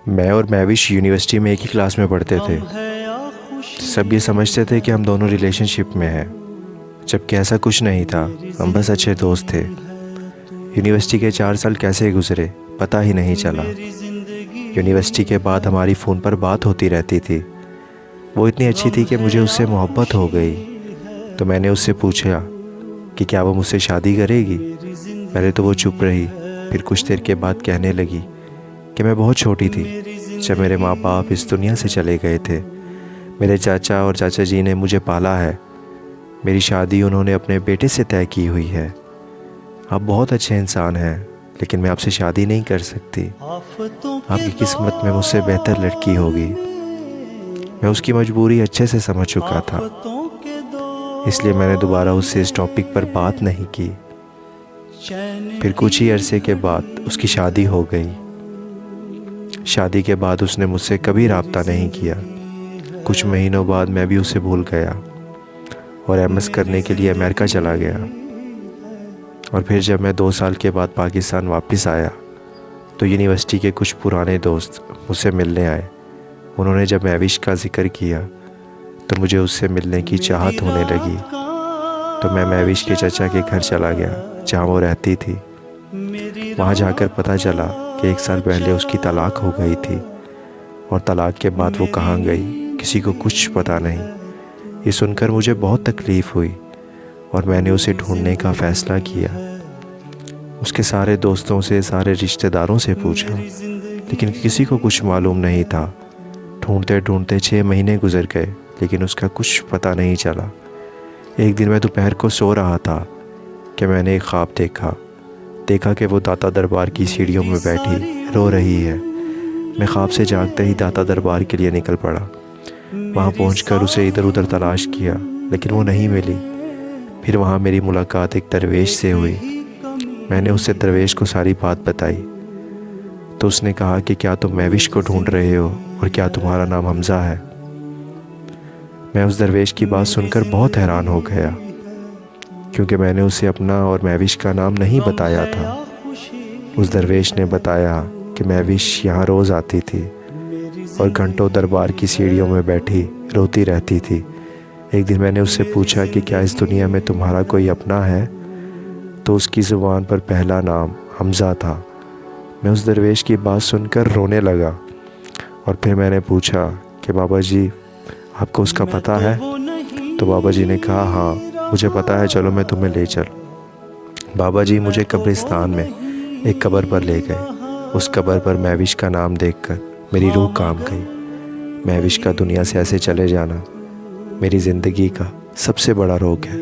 मैं और महविश यूनिवर्सिटी में एक ही क्लास में पढ़ते थे। सब ये समझते थे कि हम दोनों रिलेशनशिप में हैं, जबकि ऐसा कुछ नहीं था। हम बस अच्छे दोस्त थे। यूनिवर्सिटी के 4 साल कैसे गुजरे पता ही नहीं चला। यूनिवर्सिटी के बाद हमारी फ़ोन पर बात होती रहती थी। वो इतनी अच्छी थी कि मुझे उससे मोहब्बत हो गई। तो मैंने उससे पूछा कि क्या वो मुझसे शादी करेगी। पहले तो वो चुप रही, फिर कुछ देर के बाद कहने लगी कि मैं बहुत छोटी थी जब मेरे माँ बाप इस दुनिया से चले गए थे। मेरे चाचा और चाचा जी ने मुझे पाला है। मेरी शादी उन्होंने अपने बेटे से तय की हुई है। आप बहुत अच्छे इंसान हैं, लेकिन मैं आपसे शादी नहीं कर सकती। आपकी किस्मत में मुझसे बेहतर लड़की होगी। मैं उसकी मजबूरी अच्छे से समझ चुका था, इसलिए मैंने दोबारा उससे इस टॉपिक पर बात नहीं की। फिर कुछ ही अरसे के बाद उसकी शादी हो गई। शादी के बाद उसने मुझसे कभी राब्ता नहीं किया। कुछ महीनों बाद मैं भी उसे भूल गया और एमएस करने के लिए अमेरिका चला गया। और फिर जब मैं 2 साल के बाद पाकिस्तान वापस आया तो यूनिवर्सिटी के कुछ पुराने दोस्त मुझसे मिलने आए। उन्होंने जब महविश का जिक्र किया तो मुझे उससे मिलने की चाहत होने लगी। तो मैं महविश के चाचा के घर चला गया जहाँ वो रहती थी। वहाँ जाकर पता चला कि 1 साल पहले उसकी तलाक हो गई थी और तलाक के बाद वो कहाँ गई किसी को कुछ पता नहीं। ये सुनकर मुझे बहुत तकलीफ़ हुई और मैंने उसे ढूंढने का फ़ैसला किया। उसके सारे दोस्तों से, सारे रिश्तेदारों से पूछा, लेकिन किसी को कुछ मालूम नहीं था। ढूंढते ढूंढते 6 महीने गुजर गए, लेकिन उसका कुछ पता नहीं चला। एक दिन मैं दोपहर को सो रहा था कि मैंने एक ख्वाब देखा कि वो दाता दरबार की सीढ़ियों में बैठी रो रही है। मैं ख्वाब से जागते ही दाता दरबार के लिए निकल पड़ा। वहाँ पहुंचकर उसे इधर उधर तलाश किया, लेकिन वो नहीं मिली। फिर वहाँ मेरी मुलाकात एक दरवेश से हुई। मैंने उससे दरवेश को सारी बात बताई तो उसने कहा कि क्या तुम महविश को ढूंढ रहे हो और क्या तुम्हारा नाम हमज़ा है। मैं उस दरवेश की बात सुनकर बहुत हैरान हो गया, क्योंकि मैंने उसे अपना और महविश का नाम नहीं बताया था। उस दरवेश ने बताया कि महविश यहाँ रोज़ आती थी और घंटों दरबार की सीढ़ियों में बैठी रोती रहती थी। एक दिन मैंने उससे पूछा कि क्या इस दुनिया में तुम्हारा कोई अपना है, तो उसकी ज़ुबान पर पहला नाम हमज़ा था। मैं उस दरवेश की बात सुनकर रोने लगा और फिर मैंने पूछा कि बाबा जी, आपको उसका पता है? तो बाबा जी ने कहा, हाँ मुझे पता है, चलो मैं तुम्हें ले चल। बाबा जी मुझे कब्रिस्तान में एक कब्र पर ले गए। उस कब्र पर महविश का नाम देखकर मेरी रूह कांप गई। महविश का दुनिया से ऐसे चले जाना मेरी ज़िंदगी का सबसे बड़ा रोग है।